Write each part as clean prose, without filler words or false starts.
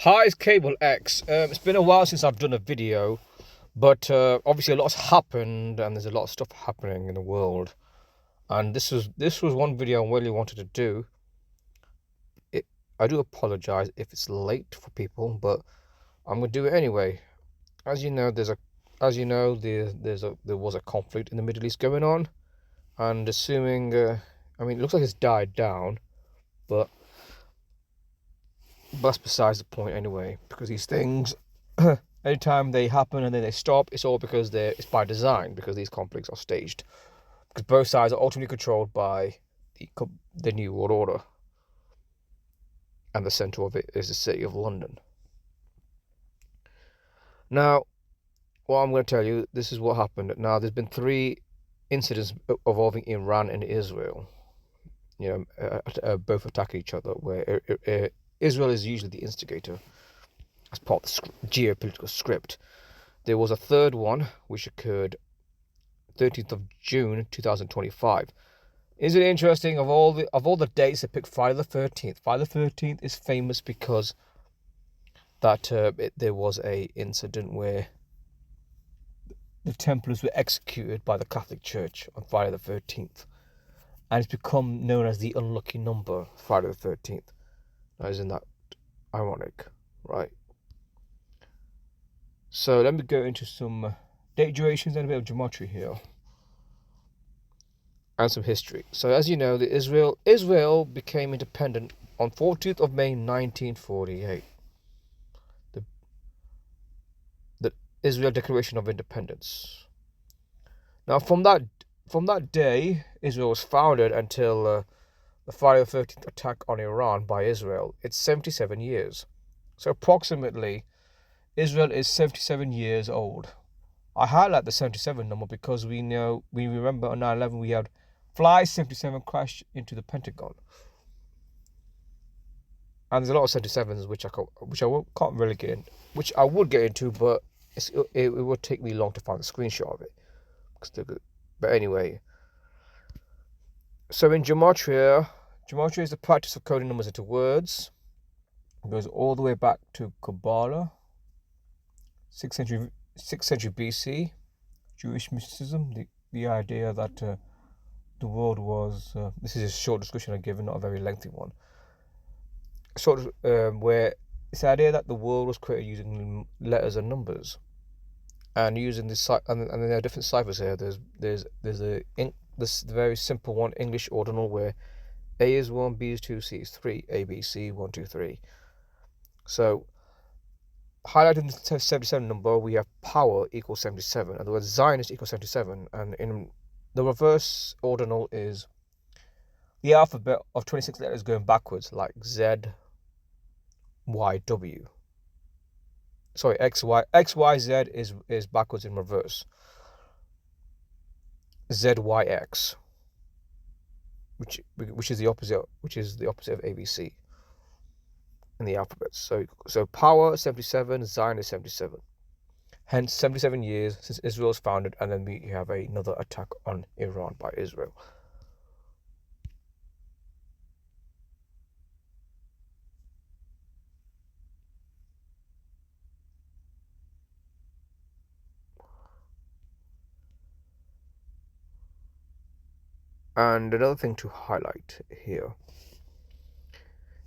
Hi, it's Cable X. It's been a while since I've done a video, but obviously a lot's happened, and there's a lot of stuff happening in the world. And this was one video I really wanted to do. It, I do apologize if it's late for people, but I'm gonna do it anyway. As you know, there was a conflict in the Middle East going on, and assuming, I mean, it looks like it's died down, but that's besides the point anyway, because these things, anytime they happen and then they stop, it's all because it's by design, because these conflicts are staged. Because both sides are ultimately controlled by the New World Order, and the centre of it is the City of London. Now, what I'm going to tell you, this is what happened. Now, there's been three incidents involving Iran and Israel, both attacking each other, where Israel is usually the instigator as part of the geopolitical script. There was a third one which occurred 13th of June 2025. Isn't it interesting, of all the dates they picked Friday the 13th? Friday the 13th is famous because there was a incident where the Templars were executed by the Catholic Church on Friday the 13th, and it's become known as the unlucky number, Friday the 13th. Now, isn't that ironic, right? So let me go into some date durations and a bit of geometry here, and some history. So as you know, Israel became independent on 14th of May 1948. The Israel Declaration of Independence. Now from that day, Israel was founded until the Friday the 13th attack on Iran by Israel. It's 77 years. So approximately, Israel is 77 years old. I highlight the 77 number because we remember on 9/11 we had Fly 77 crash into the Pentagon, and there's a lot of 77s which can't really get in, which I would get into, but it would take me long to find the screenshot of it. But anyway, so in gematria is the practice of coding numbers into words. It goes all the way back to Kabbalah, 6th century BC, Jewish mysticism, the idea that the world was, this is a short discussion I've given, not a very lengthy one, where it's the idea that the world was created using letters and numbers, and using and there are different ciphers here. There's this very simple one, English ordinal, where A is 1, B is 2, C is 3, A, B, C, 1, 2, 3. So highlighting the 77 number, we have power equals 77, and the word Zionist equals 77, and in the reverse ordinal is the alphabet of 26 letters going backwards, like Z, Y, W. Sorry, X, Y, Z is backwards in reverse. Z, Y, X, which is the opposite of ABC in the alphabet. So power 77, Zion is 77. Hence 77 years since Israel was founded, and then we have another attack on Iran by Israel. And another thing to highlight here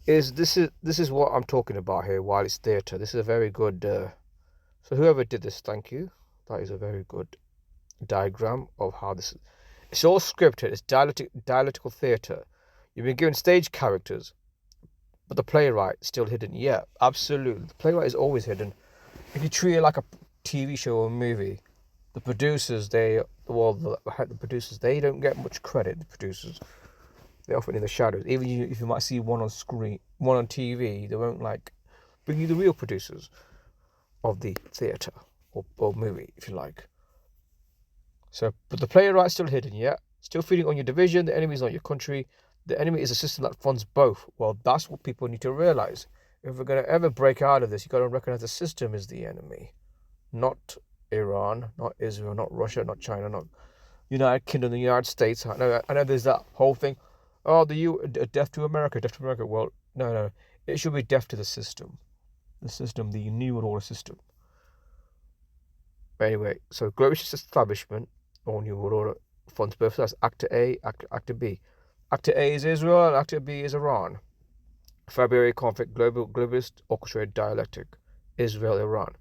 is this is what I'm talking about here. While it's theatre, this is a very good. So whoever did this, thank you. That is a very good diagram of how this. It's all scripted. It's dialectical theatre. You've been given stage characters, but the playwright is still hidden. Yeah, absolutely. The playwright is always hidden. If you treat it like a TV show or a movie, the producers, the producers, they don't get much credit. The producers, they're often in the shadows. Even if you might see one on screen, one on TV, they won't bring you the real producers of the theatre or movie, if you like. So, but the playwright's still hidden, yeah? Still feeding on your division. The enemy is not your country. The enemy is a system that funds both. Well, that's what people need to realise. If we're going to ever break out of this, you've got to recognise the system is the enemy. Not Iran, not Israel, not Russia, not China, not United Kingdom, the United States. I know there's that whole thing. Oh, deaf to America, deaf to America. Well, no. It should be deaf to the system. the system, the New World Order system. Anyway, so globalist establishment or New World Order funds both sides. Actor A, Actor B. Actor A is Israel, and Actor B is Iran. February conflict, globalist orchestrated dialectic, Israel, Iran.